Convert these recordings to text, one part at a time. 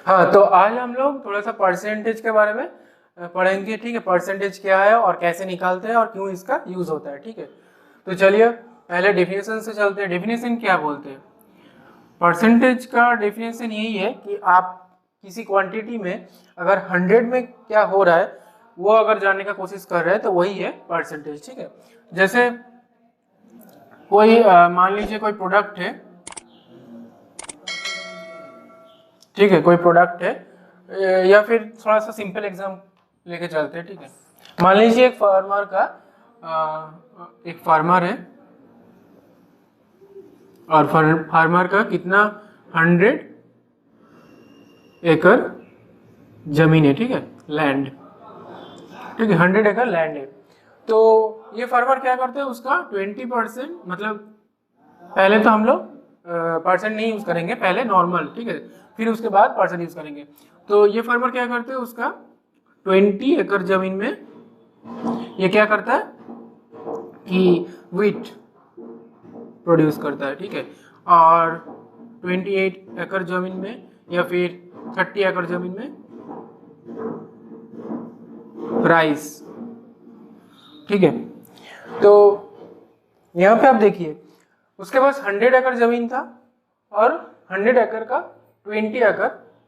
हाँ, तो आज हम लोग थोड़ा सा परसेंटेज के बारे में पढ़ेंगे, ठीक है। परसेंटेज क्या है और कैसे निकालते हैं और क्यों इसका यूज होता है, ठीक है। तो चलिए पहले डेफिनेशन से चलते हैं। डेफिनेशन क्या बोलते हैं? परसेंटेज का डेफिनेशन यही है कि आप किसी क्वांटिटी में अगर 100 में क्या हो रहा है वो अगर जानने का कोशिश कर रहे हैं तो वही है परसेंटेज, ठीक है। जैसे कोई मान लीजिए कोई प्रोडक्ट है, ठीक है, कोई प्रोडक्ट है, या फिर थोड़ा सा सिंपल एग्जाम लेके चलते हैं, ठीक है। मान लीजिए एक फार्मर है और फार्मर का कितना 100 एकड़ जमीन है, ठीक है, लैंड, ठीक है, 100 एकड़ लैंड है। तो ये फार्मर क्या करते हैं, उसका 20%, मतलब पहले तो हम लोग परसेंट नहीं यूज करेंगे, पहले नॉर्मल, ठीक है, फिर उसके बाद परसेंट यूज करेंगे। तो ये फार्मर क्या करते हैं, उसका 20 एकड़ जमीन में ये क्या करता है कि व्हीट प्रोड्यूस करता है, ठीक है। और 28 एकड़ जमीन में या फिर 30 एकड़ जमीन में राइस, ठीक है। तो यहाँ पे आप देखिए उसके पास 100 एकड़ जमीन था और 100 एकड़ का 20 एकड़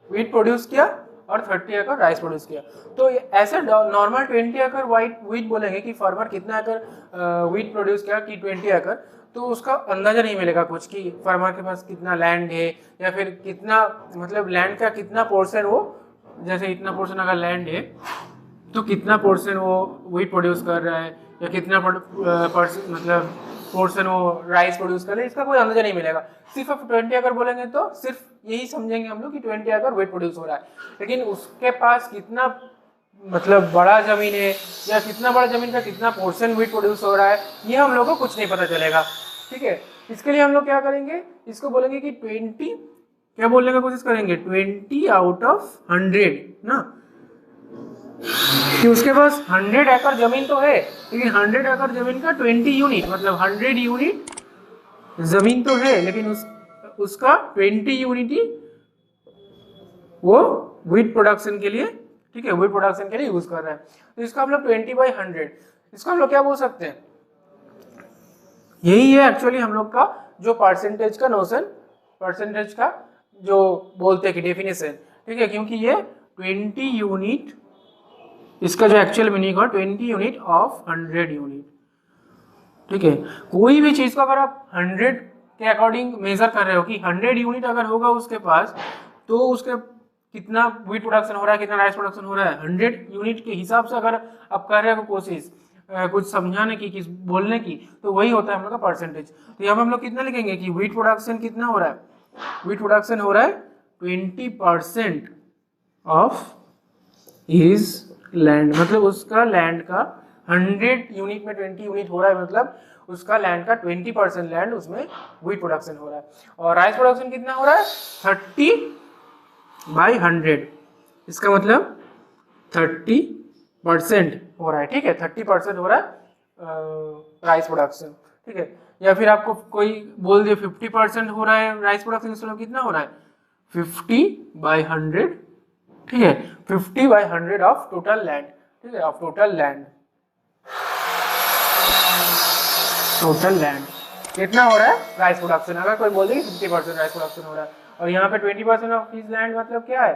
व्हीट प्रोड्यूस किया और 30 एकड़ राइस प्रोड्यूस किया। तो ऐसे नॉर्मल 20 एकड़ व्हीट बोलेंगे कि फार्मर कितना एकड़ व्हीट प्रोड्यूस किया कि 20 एकड़, तो उसका अंदाजा नहीं मिलेगा कुछ कि फार्मर के पास कितना लैंड है या फिर कितना, मतलब लैंड का कितना पोर्शन वो, जैसे इतना पोर्शन अगर लैंड है तो कितना पोर्शन वो व्हीट प्रोड्यूस कर रहा है या कितना मतलब पोर्शन वो राइस प्रोड्यूस कर रहा है, इसका कोई अंदाजा नहीं मिलेगा। सिर्फ 20 अगर बोलेंगे तो सिर्फ यही समझेंगे हम लोग कि 20 अगर व्हीट प्रोड्यूस हो रहा है, लेकिन उसके पास कितना मतलब बड़ा जमीन है या कितना बड़ा जमीन का कितना पोर्शन व्हीट प्रोड्यूस हो रहा है ये हम लोग को कुछ नहीं पता चलेगा, ठीक है। इसके लिए हम लोग क्या करेंगे, इसको बोलेंगे कि 20, क्या बोलने का कोशिश करेंगे, 20 आउट ऑफ 100 ना, कि उसके पास 100 एकड़ जमीन तो है लेकिन 100 एकड़ जमीन का 20 यूनिट, मतलब 100 यूनिट जमीन तो है लेकिन उसका 20 यूनिट ही वो व्हीट प्रोडक्शन के लिए, ठीक है, व्हीट प्रोडक्शन के लिए यूज कर रहा है। तो इसका हम लोग 20/100, इसको हम लोग क्या बोल सकते हैं, यही है एक्चुअली हम लोग का जो परसेंटेज का नोशन, परसेंटेज का जो बोलते हैं कि डेफिनेशन, ठीक है, क्योंकि ये 20 यूनिट, इसका जो एक्चुअल मीनिंग है 20 यूनिट ऑफ 100 यूनिट, ठीक है। कोई भी चीज को अगर आप 100 के अकॉर्डिंग मेजर कर रहे हो कि 100 यूनिट अगर होगा उसके पास तो उसके कितना व्हीट प्रोडक्शन हो रहा है, कितना राइस प्रोडक्शन हो रहा है, 100 यूनिट के हिसाब से अगर आप कर रहे हो कोशिश कुछ समझाने की, किस बोलने की, तो वही होता है हम लोग का परसेंटेज। तो यहाँ पे हम लोग कितना लिखेंगे कि व्हीट प्रोडक्शन कितना हो रहा है, व्हीट प्रोडक्शन हो रहा है 20% ऑफ हिज लैंड, मतलब उसका लैंड का 100 यूनिट में 20 यूनिट हो रहा है, मतलब उसका लैंड का 20% लैंड उसमें व्हीट प्रोडक्शन हो रहा है। और राइस प्रोडक्शन कितना हो रहा है, 30/100, इसका मतलब 30% हो रहा है, ठीक है, 30% हो रहा है राइस प्रोडक्शन, ठीक है। या फिर आपको कोई बोल दे 50% हो रहा है राइस प्रोडक्शन, इसका कितना हो रहा है 50/100, ठीक है, 50/100 ऑफ टोटल लैंड, ठीक है, of total land, total land कितना हो रहा है राइस प्रोडक्शन। अगर कोई बोल दे 50% राइस प्रोडक्शन हो रहा है और यहाँ पे 20% ऑफ हिज लैंड मतलब क्या है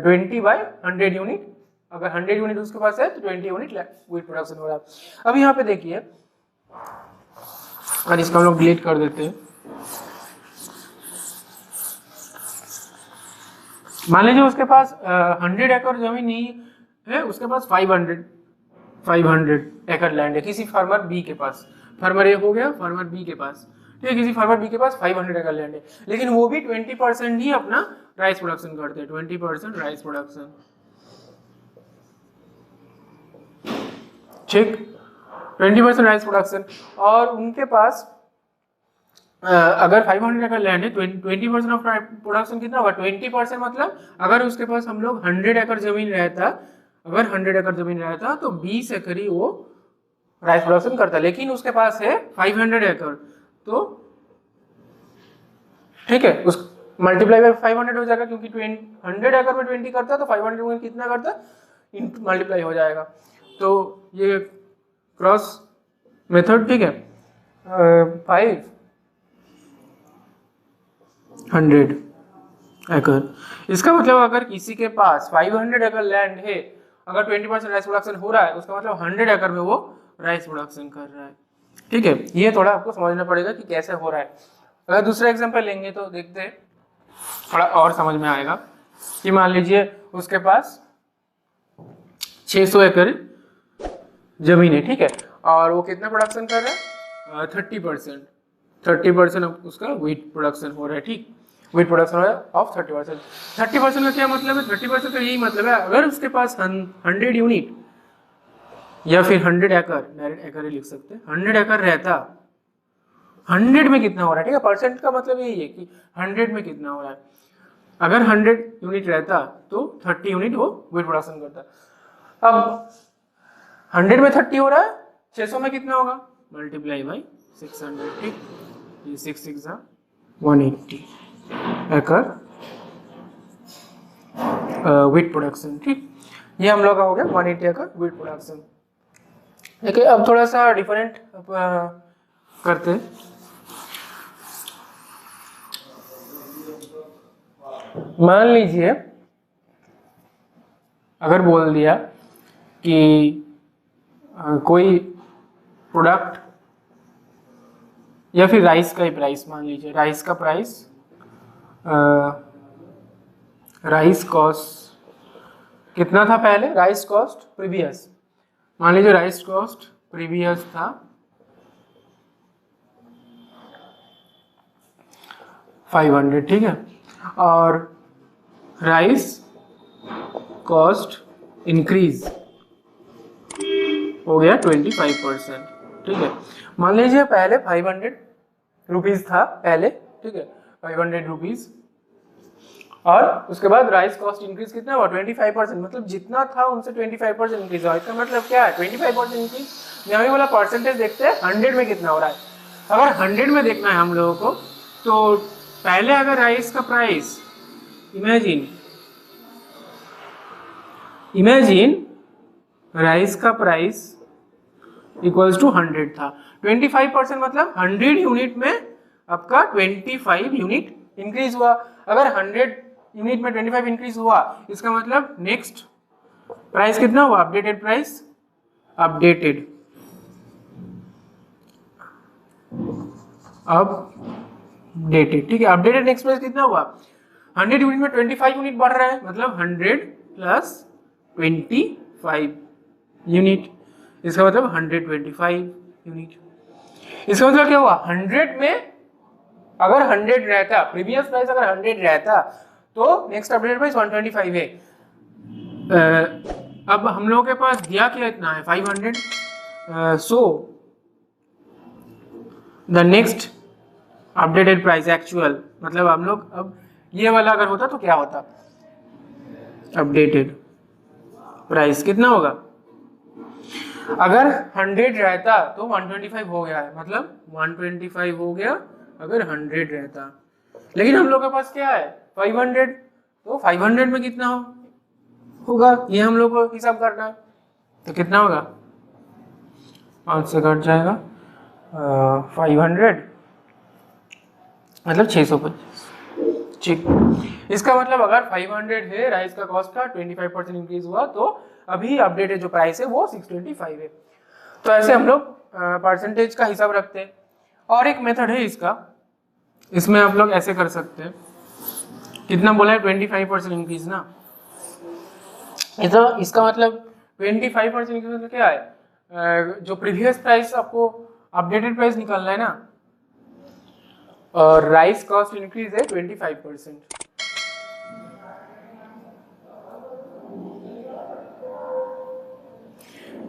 20/100 यूनिट, अगर 100 यूनिट उसके पास है तो 20 यूनिट व्हीट प्रोडक्शन हो रहा है। अब यहाँ पे देखिए, और इसको हम लोग डिलीट कर देते हैं। मान लीजिए उसके पास 100 एकड़ जमीन नहीं है, उसके पास 500 एकड़ लैंड है किसी फार्मर बी के पास, फार्मर ए हो गया, फार्मर बी के पास, ठीक है, किसी फार्मर बी के पास 500 एकड़ लैंड है, लेकिन वो भी 20% ही अपना राइस प्रोडक्शन करते हैं, 20% राइस प्रोडक्शन, ठीक, 20% राइस प्रोडक्शन। और उनके पास अगर 500 एकड़ लैंड है 20% ऑफ प्रोडक्शन कितना होगा 20%, मतलब अगर उसके पास हम लोग 100 एकड़ जमीन रहता, अगर 100 एकड़ जमीन रहता तो 20 एकड़ ही वो राइस प्रोडक्शन करता, लेकिन उसके पास है 500 एकड़, तो ठीक है, मल्टीप्लाई बाय 500 हो जाएगा, क्योंकि 100 एकड़ में 20 करता है तो 500 में कितना करता है, मल्टीप्लाई हो जाएगा। तो ये क्रॉस मेथड ठीक है। 500 एकड़, इसका मतलब अगर किसी के पास 500 एकड़ लैंड है, अगर 20% राइस प्रोडक्शन हो रहा है, उसका मतलब 100 एकड़ में वो राइस प्रोडक्शन कर रहा है। ठीक है, ये थोड़ा आपको समझना पड़ेगा कि कैसे हो रहा है। अगर दूसरा एग्जांपल लेंगे तो देखते हैं, थोड़ा और समझ में आएगा। कि मान लीजिए उसके पास 600 एकड़ जमीन है, ठीक है, और वो कितना प्रोडक्शन कर रहा है, 30% उसका व्हीट प्रोडक्शन हो रहा है। ठीक, व्हीट प्रोडक्शन हो रहा है ऑफ 30%। 30% का क्या मतलब है, 30% का यही मतलब है, अगर उसके पास 100 यूनिट या फिर 100 एकड़, डायरेक्ट एकड़ ही लिख सकते हैं, 100 एकड़ रहता, 100 में कितना हो रहा है, ठीक है, परसेंट का मतलब यही है कि 100 में कितना हो रहा है। अगर 100 यूनिट रहता तो 30 यूनिट वो व्हीट प्रोडक्शन करता। अब 100 में 30 हो रहा है, 600 में कितना होगा, मल्टीप्लाई बाई 600। ठीक, ये 6 6 180 एकड़ व्हीट प्रोडक्शन। ठीक, ये हम लोग का हो गया 180 एकड़ व्हीट प्रोडक्शन। देखिए अब थोड़ा सा डिफरेंट करते हैं। मान लीजिए अगर बोल दिया कि कोई प्रोडक्ट या फिर राइस का ही प्राइस, मान लीजिए राइस का प्राइस, राइस कॉस्ट कितना था पहले, राइस कॉस्ट प्रीवियस, मान लीजिए राइस कॉस्ट प्रीवियस था 500, ठीक है, और राइस कॉस्ट इंक्रीज हो गया 25%। ठीक है, मान लीजिए पहले 500 रुपीज था पहले, ठीक है, 500 रुपीज, और उसके बाद राइस कॉस्ट इंक्रीज कितना हुआ, 25%, मतलब जितना था उनसे 25% इंक्रीज हुआ। इसका मतलब क्या है, 25% इंक्रीज। यहाँ भी बोला परसेंटेज देखते हैं 100 में कितना हो रहा है। अगर 100 में देखना है हम लोगों को, तो पहले अगर राइस का प्राइस, इमेजिन राइस का प्राइस इक्वल्स टू 100 था, 25% मतलब 100 यूनिट में आपका 25 यूनिट इंक्रीज हुआ। अगर 100 यूनिट में 25 इंक्रीज हुआ, इसका मतलब नेक्स्ट प्राइस कितना हुआ, अपडेटेड प्राइस, अपडेटेड ठीक है, अपडेटेड नेक्स्ट प्राइस कितना हुआ, 100 यूनिट में 25 यूनिट बढ़ रहा है, मतलब 100 प्लस 25 यूनिट, इसका मतलब 125 यूनिट। इसका मतलब क्या हुआ, 100 में अगर 100 रहता, प्रीवियस प्राइस अगर 100 रहता, तो नेक्स्ट अपडेटेड प्राइस 125 है। अब हम लोगों के पास दिया क्या इतना है, 500, so the next updated price actual, मतलब हम लोग अब ये वाला अगर होता तो क्या होता, अपडेटेड प्राइस कितना होगा, अगर 100 रहता तो 125 हो गया है, मतलब 125 हो गया अगर 100 रहता, लेकिन हम लोग के पास क्या है 500, तो 500 में कितना होगा, ये हम लोग को हिसाब करना है, तो कितना होगा, 5 से कट जाएगा 500 मतलब 625। ठीक, इसका मतलब अगर 500 है राइस का कॉस्ट का, 25% इंक्रीज हुआ, तो अभी अपडेटेड जो प्राइस है वो 625 है। तो ऐसे हम लोग परसेंटेज का हिसाब रखते हैं। और एक मेथड है इसका, इसमें आप लोग ऐसे कर सकते हैं, कितना बोला है 25% इंक्रीज ना, इसका मतलब 25% इंक्रीज मतलब क्या है, जो प्रीवियस प्राइस आपको अपडेटेड प्राइस निकालना है ना, और राइस कॉस्ट इंक्रीज है 25%।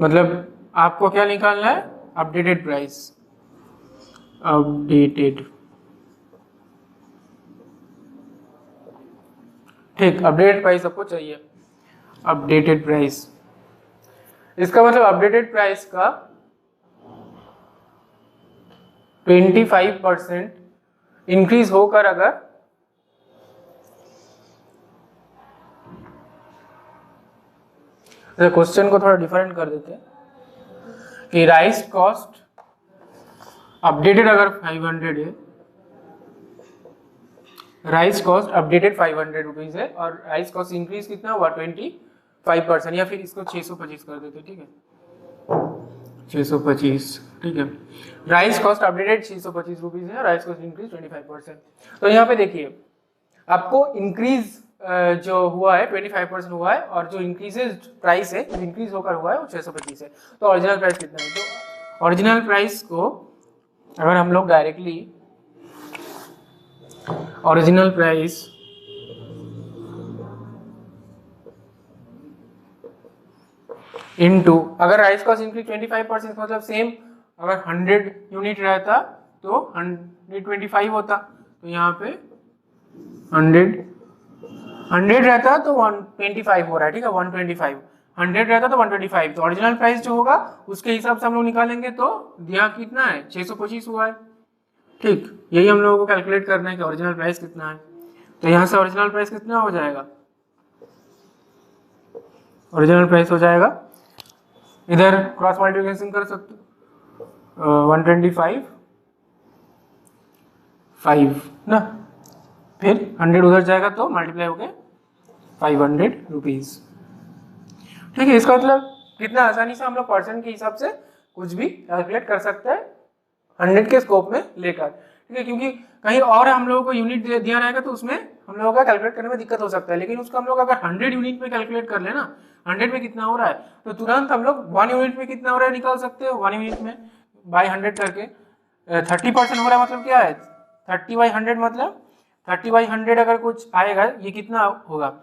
मतलब आपको क्या निकालना है, अपडेटेड प्राइस, अपडेटेड, ठीक, अपडेटेड प्राइस आपको चाहिए, अपडेटेड प्राइस। इसका मतलब अपडेटेड प्राइस का 25% इंक्रीज होकर अगर तो क्वेश्चन को थोड़ा डिफरेंट कर देते हैं कि राइस कॉस्ट अपडेटेड अगर 500 है, राइस कॉस्ट अपडेटेड 500 रुपीज है और राइस कॉस्ट इंक्रीज कितना हुआ 25%, या फिर इसको 625 कर देते, ठीक है 625, ठीक है। राइस कॉस्ट अपडेटेड 625 रुपीज है, राइस कॉस्ट इंक्रीज 25%। तो यहाँ पे देखिए आपको इंक्रीज जो हुआ है 25% हुआ है और जो इंक्रीजेज प्राइस है जो इंक्रीज होकर हुआ है वो 625 है। तो ओरिजिनल प्राइस कितना है? तो ओरिजिनल प्राइस को अगर हम लोग डायरेक्टली ओरिजिनल प्राइस इनटू, अगर राइस कॉस्ट इंक्रीज 25% मतलब सेम, अगर 100 यूनिट रहता तो 125 होता, तो यहाँ पे 100 रहता तो 125 हो रहा है, ठीक है 125, 100 रहता तो 125, तो ओरिजिनल प्राइस जो होगा उसके हिसाब से हम लोग निकालेंगे तो दिया कितना है 625 हुआ है, ठीक। यही हम लोगों को कैलकुलेट करना है कि ओरिजिनल प्राइस कितना है। तो यहाँ से ओरिजिनल प्राइस कितना हो जाएगा, ओरिजिनल प्राइस हो जाएगा, इधर क्रॉस मल्टीप्लिकेशन कर सकते हो 125 5 ना, फिर 100 उधर जाएगा तो मल्टीप्लाई हो गया 500 रुपीज, ठीक है। इसका मतलब कितना आसानी से हम लोग परसेंट के हिसाब से कुछ भी कैलकुलेट कर सकते हैं 100 के स्कोप में लेकर, ठीक है। क्योंकि कहीं और हम लोगों को यूनिट दिया रहेगा तो उसमें हम लोगों का कैलकुलेट करने में दिक्कत हो सकता है, लेकिन उसको हम लोग अगर 100 यूनिट में कैलकुलेट कर लेना 100 में कितना हो रहा है तो तुरंत हम लोग 1 यूनिट में कितना हो रहा है निकाल सकते हो। 1 यूनिट में बाई 100 करके 30% हो रहा है, मतलब क्या है 30/100, मतलब 30/100 अगर कुछ आएगा ये कितना होगा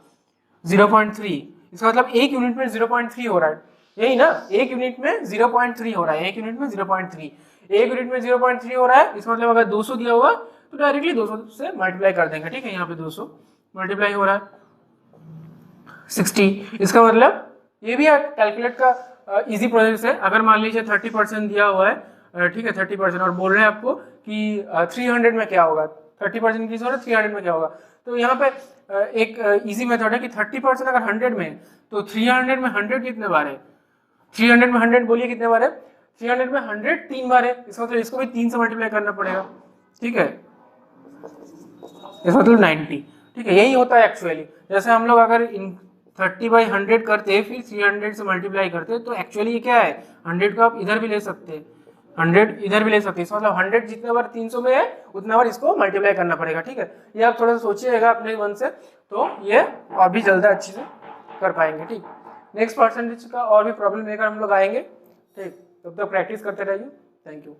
0.3, इसका मतलब एक यूनिट में 0.3 हो रहा है, यही ना, एक यूनिट में 0.3 हो रहा है, एक यूनिट में 0.3, एक यूनिट में 0.3 हो रहा है, इसका मतलब अगर 200 दिया हुआ तो डायरेक्टली 200 से मल्टीप्लाई कर देंगे, ठीक है। यहाँ पे 200 मल्टीप्लाई हो रहा है 60, इसका मतलब ये भी कैलकुलेट का इजी प्रोसेस है। अगर मान लीजिए 30% दिया हुआ है, ठीक है 30%, और बोल रहे हैं आपको कि 300 में क्या होगा, 30% इंक्रीज हो रहा है 300 में क्या होगा, तो यहाँ पे एक इजी मेथड है कि 30% अगर 100 में तो 300 में 100 कितने बार है, 300 में 100 बोलिए कितने बार है, 300 में 100 3 बार है, इसका मतलब इसको भी 3 से मल्टीप्लाई करना पड़ेगा, ठीक है, इसका मतलब 90, ठीक है। यही होता है एक्चुअली, जैसे हम लोग अगर 30/100 करते फिर 300 से मल्टीप्लाई करते तो एक्चुअली ये क्या है 100 को आप इधर भी ले सकते हैं, 100 इधर भी ले सकते हैं, इसका मतलब 100 जितने बार 300 में है उतना बार इसको मल्टीप्लाई करना पड़ेगा, ठीक है। ये आप थोड़ा सा सोचिएगा अपने मन से तो ये और भी जल्दी अच्छी से कर पाएंगे, ठीक। नेक्स्ट परसेंटेज का और भी प्रॉब्लम लेकर हम लोग आएंगे, ठीक। तब तक प्रैक्टिस करते रहिए, थैंक यू।